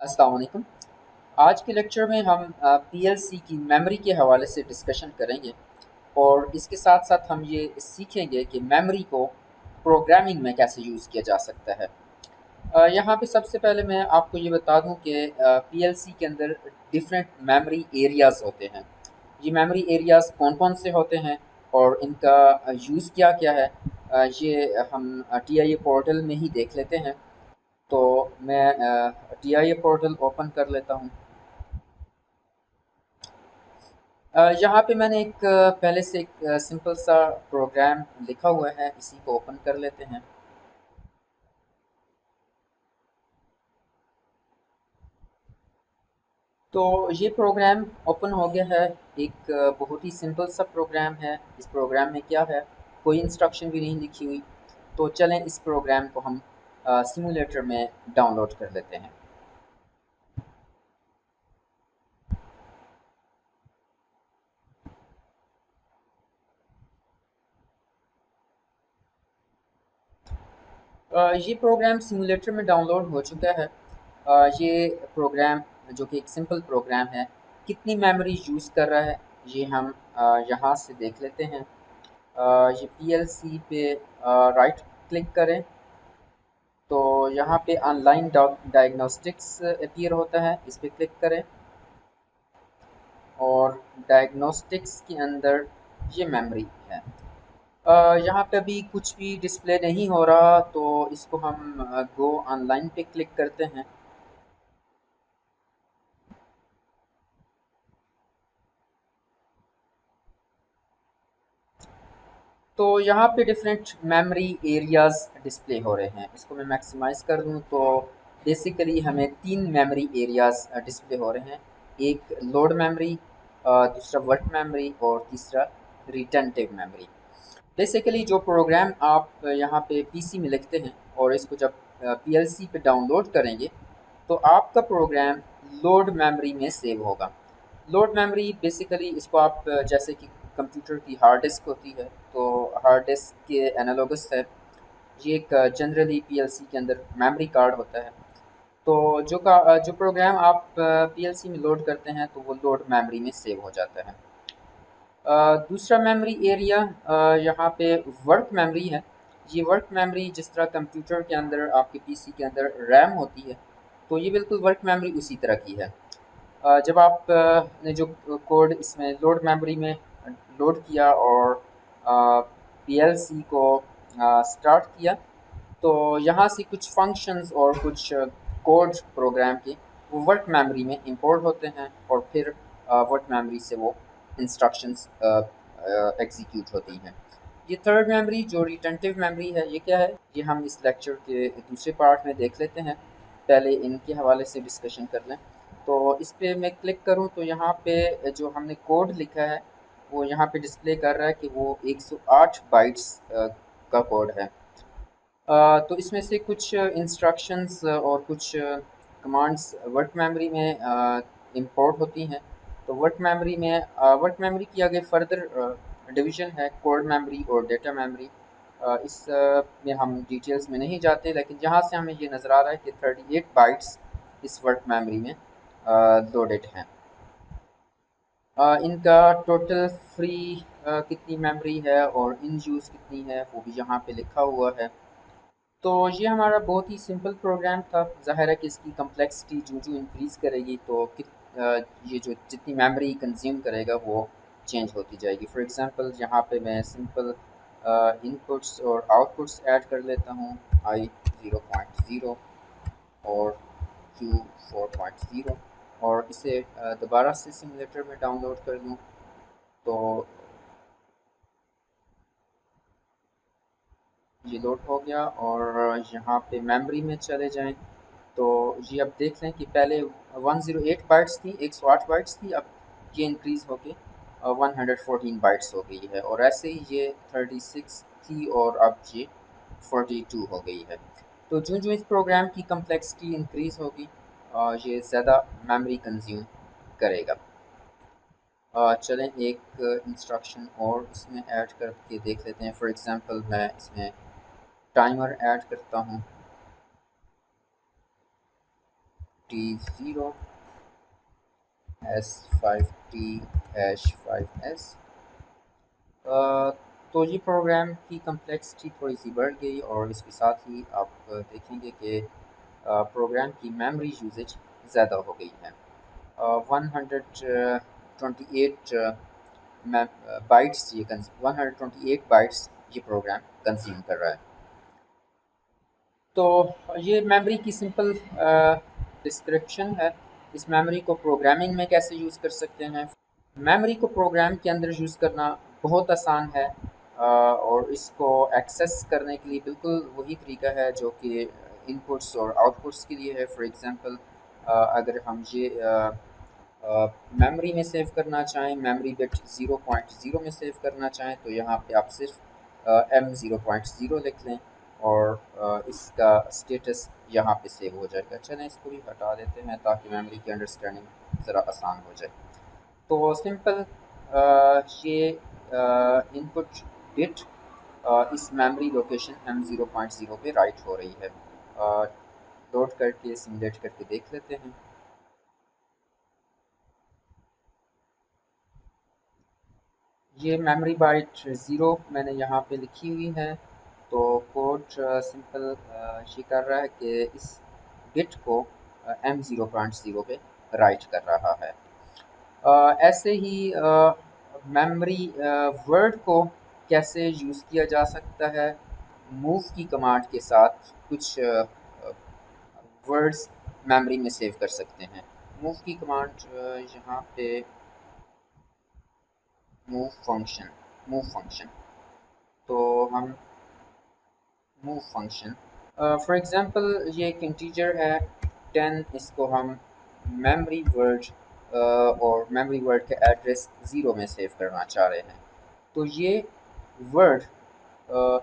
अस्सलाम वालेकुम। आज के लेक्चर में हम पीएलसी की मेमोरी के हवाले से डिस्कशन करेंगे और इसके साथ साथ हम ये सीखेंगे कि मेमोरी को प्रोग्रामिंग में कैसे यूज़ किया जा सकता है। यहाँ पे सबसे पहले मैं आपको ये बता दूँ कि पीएलसी के अंदर डिफरेंट मेमोरी एरियाज़ होते हैं। ये मेमोरी एरियाज़ कौन-कौन से होते हैं और इनका यूज़ क्या-क्या है, ये हम टीआईए पोर्टल में ही देख लेते हैं। तो मैं टीआईए पोर्टल ओपन कर लेता हूँ। यहाँ पे मैंने एक पहले से एक सिंपल सा प्रोग्राम लिखा हुआ है, इसी को ओपन कर लेते हैं। तो ये प्रोग्राम ओपन हो गया है। एक बहुत ही सिंपल सा प्रोग्राम है। इस प्रोग्राम में क्या है, कोई इंस्ट्रक्शन भी नहीं लिखी हुई। तो चलें इस प्रोग्राम को हम सिमुलेटर में डाउनलोड कर लेते हैं। ये प्रोग्राम सिमुलेटर में डाउनलोड हो चुका है। ये प्रोग्राम जो कि एक सिंपल प्रोग्राम है, कितनी मेमोरी यूज़ कर रहा है ये हम यहाँ से देख लेते हैं। ये पीएलसी पे राइट क्लिक करें तो यहाँ पे ऑनलाइन डायग्नोस्टिक्स अपीयर होता है, इस पे क्लिक करें और डायग्नोस्टिक्स के अंदर ये मेमोरी है। यहाँ पे अभी कुछ भी डिस्प्ले नहीं हो रहा, तो इसको हम गो ऑनलाइन पे क्लिक करते हैं। तो यहाँ पे डिफरेंट मेमोरी एरियाज़ डिस्प्ले हो रहे हैं। इसको मैं मैक्सिमाइज़ कर दूँ तो बेसिकली हमें 3 मेमोरी एरियाज़ डिस्प्ले हो रहे हैं। एक लोड मेमोरी, दूसरा वर्क मेमोरी और तीसरा रिटेंटिव मेमोरी। बेसिकली जो प्रोग्राम आप यहाँ पे पीसी में लिखते हैं और इसको जब पीएलसी पे डाउनलोड करेंगे, तो आपका प्रोग्राम लोड मेमोरी में सेव होगा। लोड मेमोरी बेसिकली इसको आप जैसे कि कंप्यूटर की हार्ड डिस्क होती है, तो हार्ड डिस्क के एनालॉगस है। ये एक जनरली पीएलसी के अंदर मेमोरी कार्ड होता है। तो जो प्रोग्राम आप पीएलसी में लोड करते हैं, तो वो लोड मेमोरी में सेव हो जाता है। दूसरा मेमोरी एरिया यहाँ पे वर्क मेमोरी है। ये वर्क मेमोरी जिस तरह कंप्यूटर के अंदर आपके पीसी के अंदर रैम होती है, तो ये बिल्कुल वर्क मेमोरी उसी तरह की है। जब आप ने जो कोड इसमें लोड मेमोरी में लोड किया और पीएलसी को स्टार्ट किया, तो यहाँ से कुछ फंक्शंस और कुछ कोड प्रोग्राम के वो वर्क मेमोरी में इंपोर्ट होते हैं और फिर वर्क मेमोरी से वो इंस्ट्रक्शंस एग्जीक्यूट होती हैं। ये थर्ड मेमोरी जो रिटेंटिव मेमोरी है, ये क्या है, ये हम इस लेक्चर के दूसरे पार्ट में देख लेते हैं। पहले इनके हवाले से डिस्कशन कर लें। तो इस पे मैं क्लिक करूँ तो यहाँ पे जो हमने कोड लिखा है, वो यहाँ पे डिस्प्ले कर रहा है कि वो 108 बाइट्स का कोड है। तो इसमें से कुछ इंस्ट्रक्शंस और कुछ कमांड्स वर्क मेमोरी में इंपोर्ट होती हैं। तो वर्क मेमोरी की आगे फर्दर डिवीज़न है कोड मेमोरी और डेटा मेमोरी। इस में हम डिटेल्स में नहीं जाते, लेकिन यहाँ से हमें ये नज़र आ रहा है कि 38 बाइट्स इस वर्क मेमोरी में लोडेड हैं। इनका टोटल फ्री कितनी मेमोरी है और इन यूज़ कितनी है, वो भी यहाँ पे लिखा हुआ है। तो ये हमारा बहुत ही सिंपल प्रोग्राम था। ज़ाहिर है कि इसकी कम्प्लेक्सिटी जो इंक्रीज़ करेगी, तो ये जो जितनी मेमोरी कंज्यूम करेगा वो चेंज होती जाएगी। फॉर एग्ज़ाम्पल यहाँ पे मैं सिंपल इनपुट्स और आउटपुट्स ऐड कर लेता हूँ। आई 0.0 और क्यू 4.0 और इसे दोबारा से सिमुलेटर में डाउनलोड कर लूँ। तो ये लोड हो गया और यहाँ पे मेमोरी में चले जाएं, तो ये अब देख लें कि पहले 108 बाइट्स थी, 108 बाइट्स थी, अब ये इंक्रीज़ होके 114 बाइट्स हो गई है और ऐसे ही ये 36 थी और अब ये 42 हो गई है। तो जो इस प्रोग्राम की कम्प्लेक्सिटी इंक्रीज़ होगी, ये ज़्यादा मेमोरी कंज्यूम करेगा। चलें एक इंस्ट्रक्शन और इसमें ऐड करके देख लेते हैं। फॉर एग्ज़ाम्पल मैं इसमें टाइमर ऐड करता हूँ। T0 S5T-5S। तो ये प्रोग्राम की कम्प्लेक्सिटी थोड़ी सी बढ़ गई और इसके साथ ही आप देखेंगे कि प्रोग्राम की मेमोरी यूजेज ज़्यादा हो गई है। 128 बाइट्स ये 128 बाइट्स ये प्रोग्राम कंज्यूम कर रहा है। तो ये मेमोरी की सिंपल डिस्क्रिप्शन है। इस मेमोरी को प्रोग्रामिंग में कैसे यूज़ कर सकते हैं। मेमोरी को प्रोग्राम के अंदर यूज़ करना बहुत आसान है और इसको एक्सेस करने के लिए बिल्कुल वही तरीका है जो कि इनपुट्स और आउटपुट्स के लिए है। फॉर एग्ज़ाम्पल अगर हम ये मेमोरी में सेव करना चाहें, मेमोरी बिट 0.0 में सेव करना चाहें तो यहाँ पे आप सिर्फ M0.0 लिख लें और इसका स्टेटस यहाँ पे सेव हो जाएगा। चलें इसको भी हटा देते हैं ताकि मेमोरी की अंडरस्टैंडिंग ज़रा आसान हो जाए। तो सिंपल ये इनपुट बिट इस मेमोरी लोकेशन M0.0 पे राइट हो रही है। लोड करके सिमुलेट करके देख लेते हैं। ये मेमोरी बाइट 0 मैंने यहाँ पे लिखी हुई है। तो कोड सिंपल ये कर रहा है कि इस बिट को M0.0 पे राइट कर रहा है। ऐसे ही मेमोरी वर्ड को कैसे यूज़ किया जा सकता है। मूव की कमांड के साथ कुछ वर्ड्स मेमोरी में सेव कर सकते हैं। मूव की कमांड यहाँ पे मूव फंक्शन तो हम मूव फंक्शन फॉर एग्ज़ाम्पल ये एक इंटीजर है 10, इसको हम मेमोरी वर्ड और मेमोरी वर्ड के एड्रेस 0 में सेव करना चाह रहे हैं। तो ये वर्ड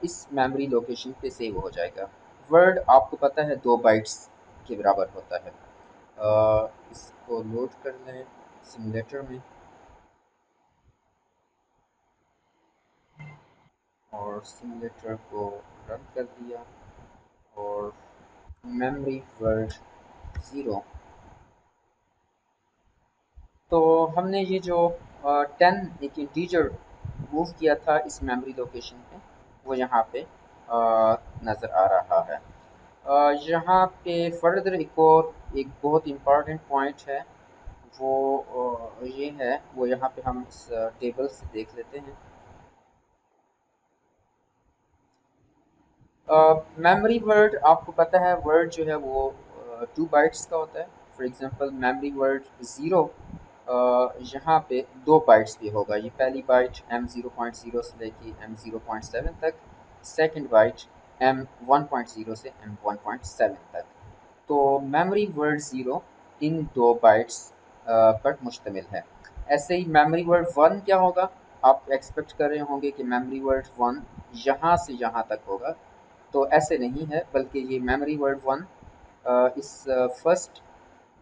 इस मेमोरी लोकेशन पे सेव हो जाएगा। वर्ड आपको पता है 2 बाइट्स के बराबर होता है। इसको लोड कर लें सिमुलेटर में और सिमुलेटर को रन कर दिया और मेमोरी वर्ड 0। तो हमने ये जो 10 एक इंटीजर मूव किया था इस मेमोरी लोकेशन पे वो यहाँ पे नज़र आ रहा है। यहाँ पे फर्दर एक और एक बहुत इम्पॉर्टेंट पॉइंट है वो ये है, वो यहाँ पे हम इस टेबल से देख लेते हैं। मेमोरी वर्ड आपको पता है वर्ड जो है वो 2 बाइट्स का होता है। फॉर एग्ज़ाम्पल मेमोरी वर्ड 0 यहाँ पे 2 बाइट्स भी होगा। ये पहली बाइट M0.0 से लेके M0.7 तक, सेकंड बाइट M1.0 से M1.7 तक। तो मेमोरी वर्ड 0 इन 2 बाइट्स पर मुश्तमिल है। ऐसे ही मेमोरी वर्ड 1 क्या होगा, आप एक्सपेक्ट कर रहे होंगे कि मेमोरी वर्ड 1 यहाँ से यहाँ तक होगा, तो ऐसे नहीं है, बल्कि ये मेमोरी वर्ड 1 इस फर्स्ट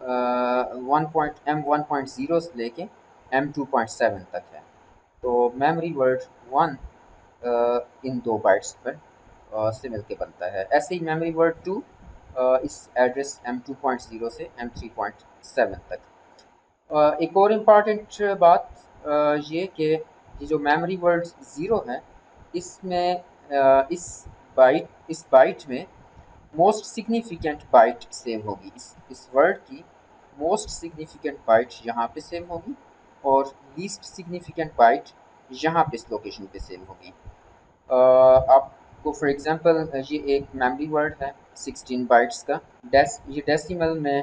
1.0 से लेके M2.7 तक है। तो मेमोरी वर्ड 1 इन 2 बाइट्स पर से मिलके बनता है। ऐसे ही मेमोरी वर्ड 2 इस एड्रेस M2.0 से M3.7 तक। एक और इम्पॉर्टेंट बात ये कि ये जो मेमोरी वर्ड 0 है इसमें इस बाइट में मोस्ट सिग्निफिकेंट बाइट सेव होगी। इस वर्ड की मोस्ट सिग्निफिकेंट बाइट यहाँ पे सेव होगी और लीस्ट सिग्निफिकेंट बाइट यहाँ पे इस लोकेशन पे सेव होगी। आपको फॉर एग्जांपल ये एक मेमोरी वर्ड है 16 बाइट्स का। ये डेसिमल में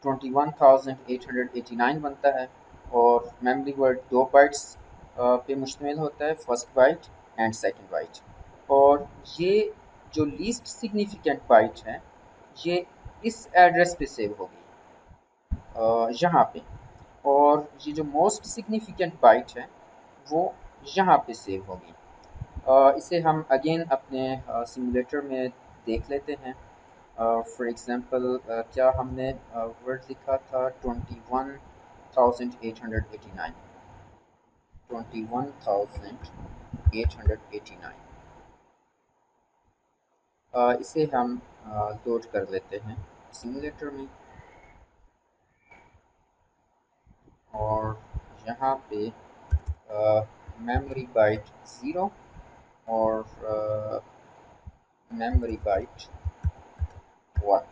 21,889 बनता है और मेमोरी वर्ड 2 बाइट्स पे मुश्तमिल होता है, first byte and second byte. और ये जो लीस्ट सिग्निफिकेंट बाइट है ये इस एड्रेस पे सेव होगी यहाँ पे, और ये जो मोस्ट सिग्निफिकेंट बाइट है वो यहाँ पे सेव होगी। इसे हम अगेन अपने सिमुलेटर में देख लेते हैं। फॉर एग्ज़ाम्पल क्या हमने वर्ड लिखा था 21,889 इसे हम लोड कर लेते हैं। सिमुलेटर में, और यहाँ पे मेमोरी बाइट 0 और मेमोरी बाइट 1।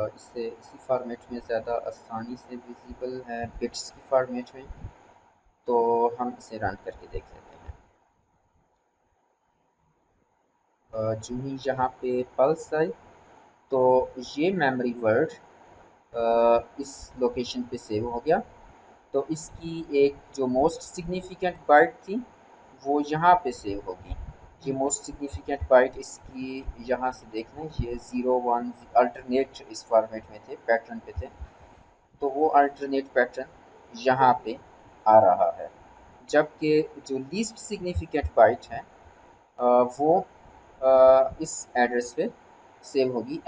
इससे इसी फॉर्मेट में ज़्यादा आसानी से विजिबल है बिट्स की फॉर्मेट में, तो हम इसे रन करके देख लेते हैं। जो ही यहाँ पे पल्स आई तो ये मेमोरी वर्ड इस लोकेशन पे सेव हो गया। तो इसकी एक जो मोस्ट सिग्निफिकेंट बाइट थी वो यहाँ पे सेव होगी। ये मोस्ट सिग्निफिकेंट बाइट इसकी यहाँ से देख लें, ये 0 1 अल्टरनेट इस फॉर्मेट में थे, पैटर्न पे थे, तो वो अल्टरनेट पैटर्न यहाँ पे आ रहा है। जबकि जो लीस्ट सिग्निफिकेंट बाइट है वो इस एड्रेस पे सेव होगी,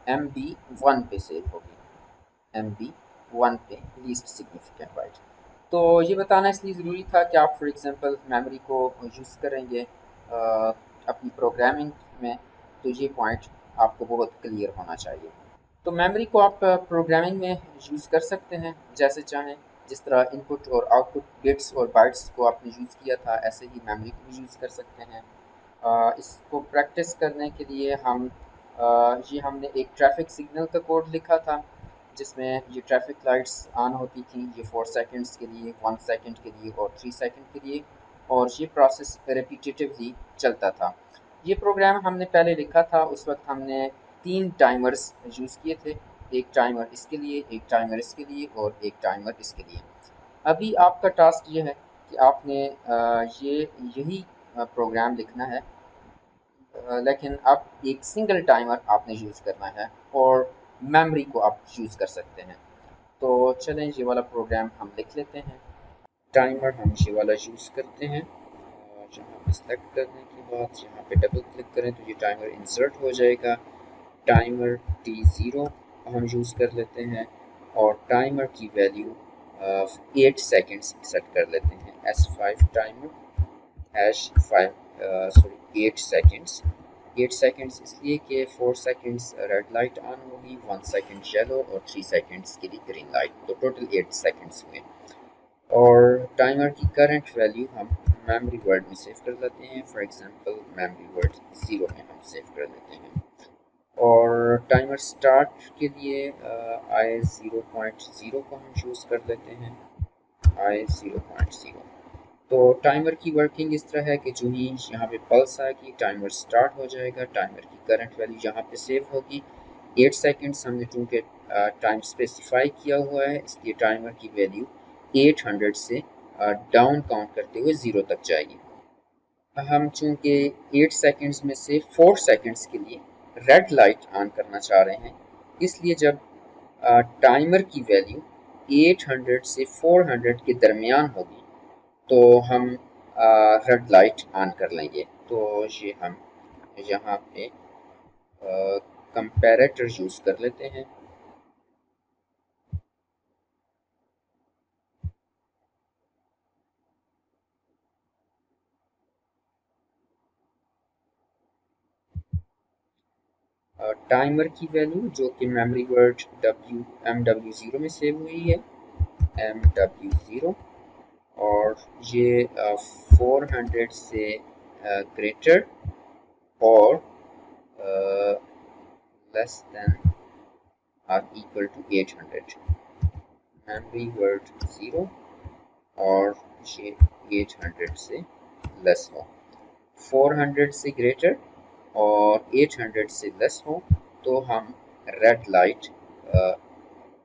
MB1 पे सेव होगी, MB1 पे लीस्ट सिग्निफिकेंट बाइट। तो ये बताना इसलिए ज़रूरी था कि आप फॉर एग्ज़ाम्पल मेमोरी को यूज़ करेंगे अपनी प्रोग्रामिंग में, तो ये पॉइंट आपको बहुत क्लियर होना चाहिए। तो मेमोरी को आप प्रोग्रामिंग में यूज़ कर सकते हैं जैसे चाहें। जिस तरह इनपुट और आउटपुट बिट्स और बाइट्स को आपने यूज़ किया था, ऐसे ही मेमोरी को भी यूज़ कर सकते हैं। इसको प्रैक्टिस करने के लिए ये हमने एक ट्रैफिक सिग्नल का कोड लिखा था, जिसमें ये ट्रैफिक लाइट्स ऑन होती थी, ये 4 सेकंड्स के लिए, 1 सेकंड के लिए और 3 सेकंड के लिए, और ये प्रोसेस रिपीटेटिवली चलता था। ये प्रोग्राम हमने पहले लिखा था, उस वक्त हमने 3 टाइमर्स यूज़ किए थे, एक टाइमर इसके लिए, एक टाइमर इसके लिए और एक टाइमर इसके लिए। अभी आपका टास्क ये है कि आपने यही प्रोग्राम लिखना है, लेकिन अब एक सिंगल टाइमर आपने यूज़ करना है और मेमोरी को आप यूज़ कर सकते हैं। तो चलें ये वाला प्रोग्राम हम लिख लेते हैं। टाइमर हम ये वाला यूज़ करते हैं, और यहाँ पे सेलेक्ट करने के बाद यहाँ पे डबल क्लिक करें तो ये टाइमर इंसर्ट हो जाएगा। टाइमर T0 हम यूज़ कर लेते हैं और टाइमर की वैल्यू 8 सेकेंड्स सेट कर लेते हैं। S5 timer #8 seconds. 8 सेकेंड्स इसलिए कि 4 सेकेंड्स रेड लाइट ऑन होगी, 1 सेकेंड येलो और 3 सेकेंड्स के लिए ग्रीन लाइट, तो टोटल 8 सेकेंड्स हुए। और टाइमर की करंट वैल्यू हम मेमोरी वर्ड में सेव कर लेते हैं, फॉर एग्जांपल मेमोरी वर्ड 0 में हम सेव कर लेते हैं। और टाइमर स्टार्ट के लिए I0.0 को हम चूज़ कर लेते हैं, I0.0। तो टाइमर की वर्किंग इस तरह है कि जो ही यहाँ पे पल्स आएगी टाइमर स्टार्ट हो जाएगा, टाइमर की करंट वैल्यू यहाँ पे सेव होगी। 8 सेकेंड्स हमने चूँकि टाइम स्पेसिफाई किया हुआ है, इसलिए टाइमर की वैल्यू 800 से डाउन काउंट करते हुए 0 तक जाएगी। हम चूँकि 8 सेकेंड्स में से 4 सेकेंड्स के लिए रेड लाइट ऑन करना चाह रहे हैं, इसलिए जब टाइमर की वैल्यू 800 से 400 के दरमियान होगी तो हम रेड लाइट ऑन कर लेंगे। तो ये हम यहाँ पे कंपैरेटर यूज़ कर लेते हैं। टाइमर की वैल्यू जो कि मेमोरी वर्ड MW0 में सेव हुई है, MW0, और ये 400 से ग्रेटर और less than or equal to 800। Memory word 0 और ये 800 से लेस हो। 400 से ग्रेटर और 800 से लेस हो तो हम red light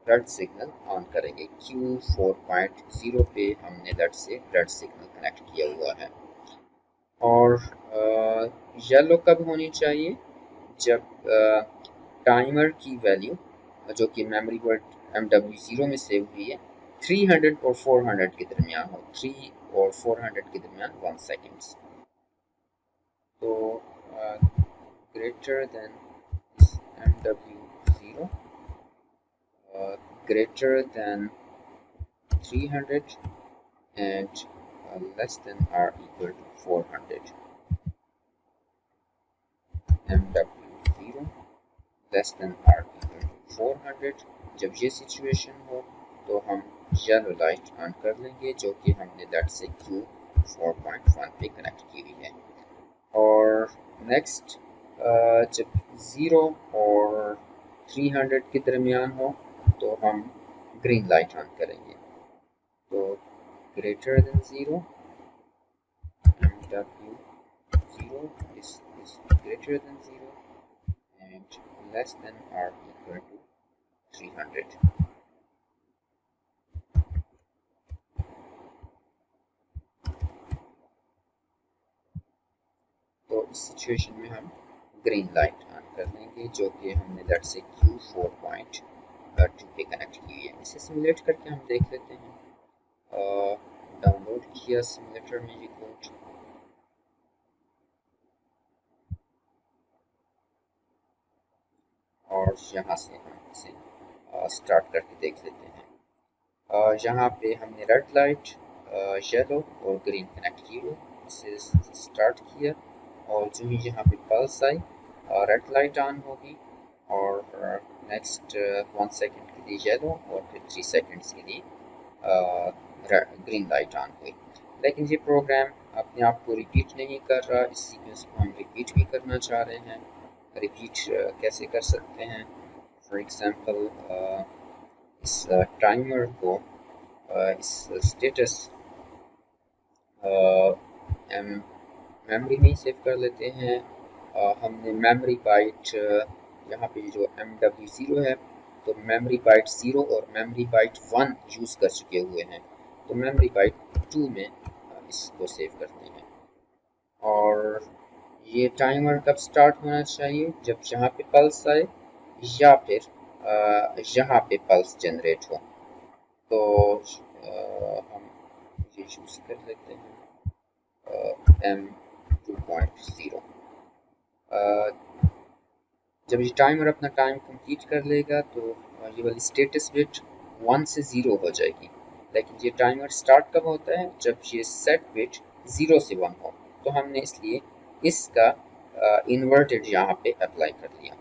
red signal on करेंगे। Q4.0 पे हमने दैट से रेड सिग्नल कनेक्ट किया हुआ है। और येलो कब होनी चाहिए? जब टाइमर की वैल्यू जो कि मेमोरी वर्ड MW0 में सेव हुई है 300 और 400 के दरमियान हो, 3 और 400 के दरमियान 1 सेकेंड्स। तो greater than MW0, greater than 300 and less than or equal to 400। MW0 less than or equal to 400। जब ये सिचुएशन हो तो हम येलो लाइट ऑन कर लेंगे, जो कि हमने दैट से क्यू 4.1 पे कनेक्ट की हुई है। और नेक्स्ट जब 0 और 300 के दरमियान हो तो हम ग्रीन लाइट ऑन करेंगे। तो greater than 0, MW 0 is greater than 0 and less than or equal to 300। तो इस सिचुएशन में हम ग्रीन लाइट ऑन कर लेंगे, जो कि हमने दैट से Q 4.2 पे कनेक्ट की है। इसे सिमुलेट करके हम देख लेते हैं। डाउनलोड किया सिमुलेटर में ये कोड, और यहाँ से हम इसे स्टार्ट करके देख लेते हैं। यहाँ पे हमने रेड लाइट, येलो और ग्रीन कनेक्ट की है। इसे स्टार्ट किया और जो ही यहाँ पे pulse I, red light on होगी और नेक्स्ट 1 सेकेंड के लिए येलो और फिर 3 सेकेंड्स के लिए ग्रीन लाइट ऑन हुई। लेकिन ये प्रोग्राम अपने आप को रिपीट नहीं कर रहा। इस सीक्वेंस को हम रिपीट भी करना चाह रहे हैं। रिपीट कैसे कर सकते हैं? फॉर एग्ज़ाम्पल इस टाइमर को इस स्टेटस मेमोरी में ही सेव कर लेते हैं। हमने मेमोरी बाइट यहाँ पे जो MW0 है, तो मेमोरी बाइट 0 और मेमोरी बाइट 1 यूज़ कर चुके हुए हैं। तो मेमोरी बाइट 2 में इसको सेव करते हैं। और ये टाइमर कब स्टार्ट होना चाहिए? जब यहाँ पे पल्स आए या फिर यहाँ पे पल्स जनरेट हो। तो हम ये यूज़ कर लेते हैं M2.0। जब ये टाइमर अपना टाइम कंप्लीट कर लेगा तो ये वाली स्टेटस बिट 1 से 0 हो जाएगी। लेकिन ये टाइमर स्टार्ट कब होता है? जब ये सेट बिट 0 से 1 हो। तो हमने इसलिए इसका इन्वर्टेड यहाँ पे अप्लाई कर लिया।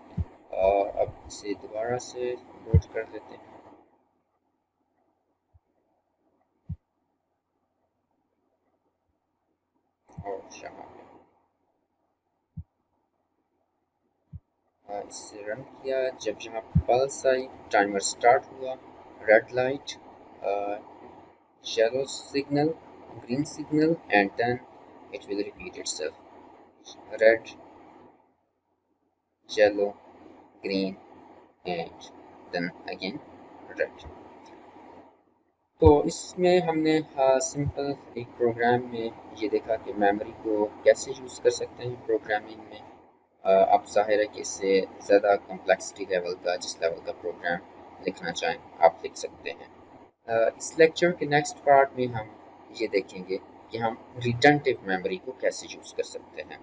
अब इसे दोबारा से लोड कर लेते हैं। और यहाँ इसे रन किया। जब यहाँ पल्स आई, टाइमर स्टार्ट हुआ, red light, yellow signal, green signal, and then it will repeat itself. Red, yellow, green, and then again red. तो इसमें हमने सिंपल एक प्रोग्राम में ये देखा कि मेमोरी को कैसे यूज़ कर सकते हैं प्रोग्रामिंग में। अब ज़ाहिर है कि इससे ज़्यादा कॉम्प्लेक्सिटी लेवल का, जिस लेवल का प्रोग्राम लिखना चाहें आप लिख सकते हैं। इस लेक्चर के नेक्स्ट पार्ट में हम ये देखेंगे कि हम रिटेंटिव मेमोरी को कैसे यूज़ कर सकते हैं।